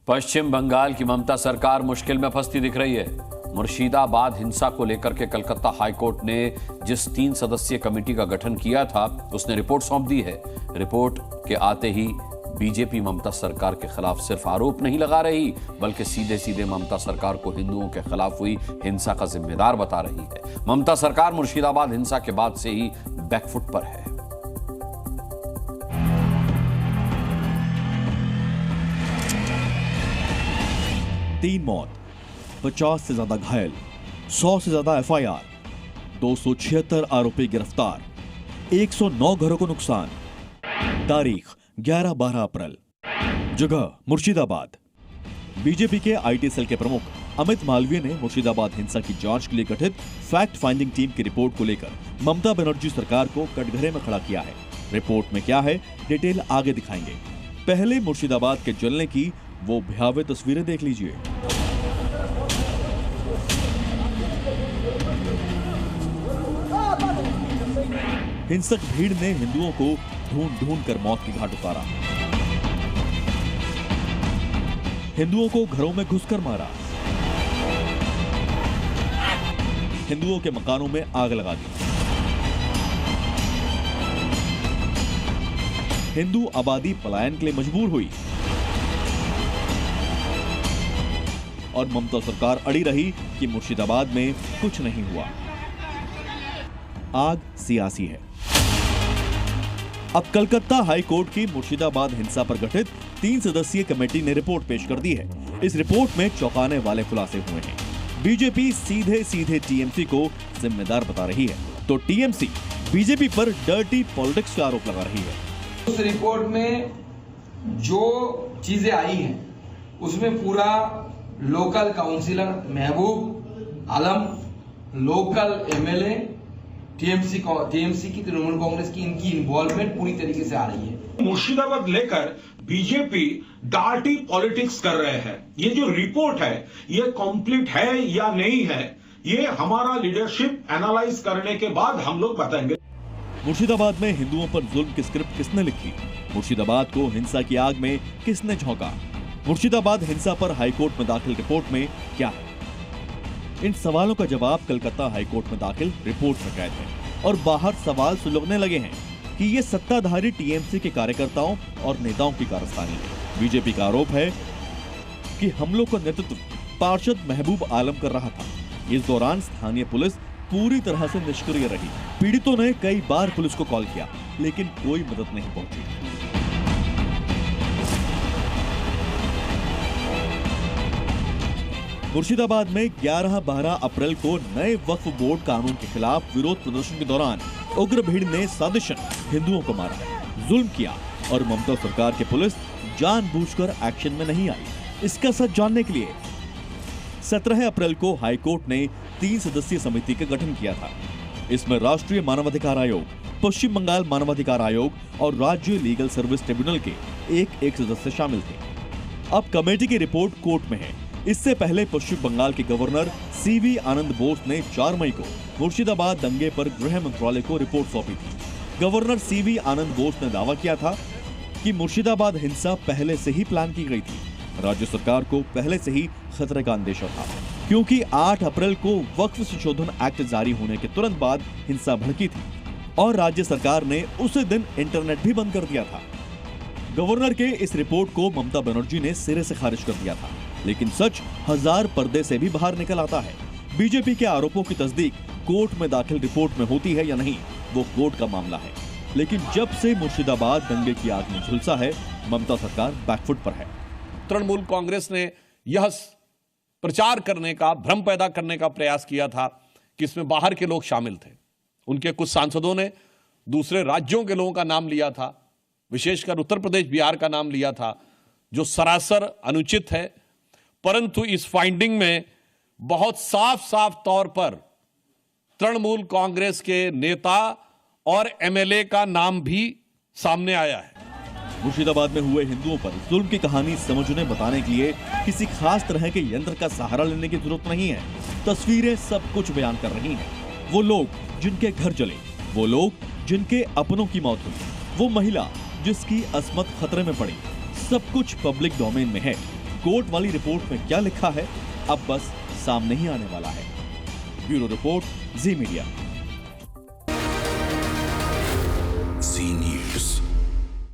पश्चिम बंगाल की ममता सरकार मुश्किल में फंसती दिख रही है। मुर्शिदाबाद हिंसा को लेकर के कलकत्ता हाईकोर्ट ने जिस 3 सदस्यीय कमेटी का गठन किया था, उसने रिपोर्ट सौंप दी है। रिपोर्ट के आते ही बीजेपी ममता सरकार के खिलाफ सिर्फ आरोप नहीं लगा रही, बल्कि सीधे सीधे ममता सरकार को हिंदुओं के खिलाफ हुई हिंसा का जिम्मेदार बता रही है। ममता सरकार मुर्शिदाबाद हिंसा के बाद से ही बैकफुट पर है। 3 मौत, 50 से ज्यादा घायल, 100 से ज्यादा एफआईआर, 276 आरोपी गिरफ्तार, 109 घरों को नुकसान। तारीख 11-12 अप्रैल, जगह मुर्शिदाबाद। बीजेपी के आईटी सेल के प्रमुख अमित मालवीय ने मुर्शिदाबाद हिंसा की जांच के लिए गठित फैक्ट फाइंडिंग टीम की रिपोर्ट को लेकर ममता बनर्जी सरकार को कटघरे में खड़ा किया है। रिपोर्ट में क्या है, डिटेल आगे दिखाएंगे। पहले मुर्शिदाबाद के जलने की वो भयावह तस्वीरें देख लीजिए। हिंसक भीड़ ने हिंदुओं को ढूंढ ढूंढ कर मौत की घाट उतारा, हिंदुओं को घरों में घुसकर मारा, हिंदुओं के मकानों में आग लगा दी। हिंदू आबादी पलायन के लिए मजबूर हुई और ममता सरकार अड़ी रही कि मुर्शिदाबाद में कुछ नहीं हुआ। आग सियासी है। अब कलकत्ता हाई कोर्ट की मुर्शिदाबाद हिंसा पर गठित 3 सदस्यीय कमेटी ने रिपोर्ट पेश कर दी है। इस रिपोर्ट में चौंकाने वाले खुलासे हुए हैं। बीजेपी सीधे सीधे टीएमसी को जिम्मेदार बता रही है, तो टीएमसी बीजेपी पर डर्टी पॉलिटिक्स का आरोप लगा रही है। उस रिपोर्ट में जो चीजें आई हैं, उसमें पूरा लोकल काउंसिलर महबूब आलम, लोकल एमएलए, टीएमसी की, तृणमूल कांग्रेस की, इनकी इन्वॉल्वमेंट पूरी तरीके से आ रही है। मुर्शिदाबाद लेकर बीजेपी डार्टी पॉलिटिक्स कर रहे हैं। ये जो रिपोर्ट है, ये कंप्लीट है या नहीं है, ये हमारा लीडरशिप एनालाइज करने के बाद हम लोग बताएंगे। मुर्शिदाबाद में हिंदुओं पर जुल्म की स्क्रिप्ट किसने लिखी? मुर्शिदाबाद को हिंसा की आग में किसने झोंका? मुर्शिदाबाद हिंसा पर हाईकोर्ट में दाखिल रिपोर्ट में क्या है? इन सवालों का जवाब कलकत्ता हाईकोर्ट में दाखिल रिपोर्ट में कैद है और बाहर सवाल सुलगने लगे हैं कि ये सत्ताधारी टीएमसी के कार्यकर्ताओं और नेताओं की कारस्तानी है। बीजेपी का आरोप है कि हमलों का नेतृत्व पार्षद महबूब आलम कर रहा था। इस दौरान स्थानीय पुलिस पूरी तरह से निष्क्रिय रही। पीड़ितों ने कई बार पुलिस को कॉल किया, लेकिन कोई मदद नहीं पहुंची। मुर्शिदाबाद में 11-12 अप्रैल को नए वक्फ बोर्ड कानून के खिलाफ विरोध प्रदर्शन के दौरान उग्र भीड़ ने साजिशन हिंदुओं को मारा, जुल्म किया और ममता सरकार की पुलिस जानबूझकर एक्शन में नहीं आई। इसका सच जानने के लिए 17 अप्रैल को हाईकोर्ट ने 3 सदस्यीय समिति का गठन किया था। इसमें राष्ट्रीय मानवाधिकार आयोग, पश्चिम बंगाल मानवाधिकार आयोग और राज्य लीगल सर्विस ट्रिब्यूनल के एक सदस्य शामिल थे। अब कमेटी की रिपोर्ट कोर्ट में है। इससे पहले पश्चिम बंगाल के गवर्नर सीवी आनंद बोस ने 4 मई को मुर्शिदाबाद दंगे पर गृह मंत्रालय को रिपोर्ट सौंपी थी। गवर्नर सीवी आनंद बोस ने दावा किया था कि मुर्शिदाबाद हिंसा पहले से ही प्लान की गई थी। राज्य सरकार को पहले से ही खतरे का अंदेशा था, क्योंकि 8 अप्रैल को वक्फ संशोधन एक्ट जारी होने के तुरंत बाद हिंसा भड़की थी और राज्य सरकार ने उसी दिन इंटरनेट भी बंद कर दिया था। गवर्नर के इस रिपोर्ट को ममता बनर्जी ने सिरे से खारिज कर दिया था, लेकिन सच हजार पर्दे से भी बाहर निकल आता है। बीजेपी के आरोपों की तस्दीक कोर्ट में दाखिल रिपोर्ट में होती है या नहीं, वो कोर्ट का मामला है। लेकिन जब से मुर्शिदाबाद दंगे की आग में झुलसा है, ममता सरकार बैकफुट पर है। तृणमूल कांग्रेस ने यह प्रचार करने का, भ्रम पैदा करने का प्रयास किया था कि इसमें बाहर के लोग शामिल थे। उनके कुछ सांसदों ने दूसरे राज्यों के लोगों का नाम लिया था, विशेषकर उत्तर प्रदेश, बिहार का नाम लिया था, जो सरासर अनुचित है। परंतु इस फाइंडिंग में बहुत साफ साफ तौर पर तृणमूल कांग्रेस के नेता और एमएलए का नाम भी सामने आया है। मुर्शिदाबाद में हुए हिंदुओं पर जुल्म की कहानी समझने बताने के लिए किसी खास तरह के यंत्र का सहारा लेने की जरूरत नहीं है। तस्वीरें सब कुछ बयान कर रही हैं। वो लोग जिनके घर जले, वो लोग जिनके अपनों की मौत हुई, वो महिला जिसकी अस्मत खतरे में पड़ी, सब कुछ पब्लिक डोमेन में है। कोर्ट वाली रिपोर्ट में क्या लिखा है अब बस सामने ही आने वाला है। ब्यूरो रिपोर्ट, जी मीडिया।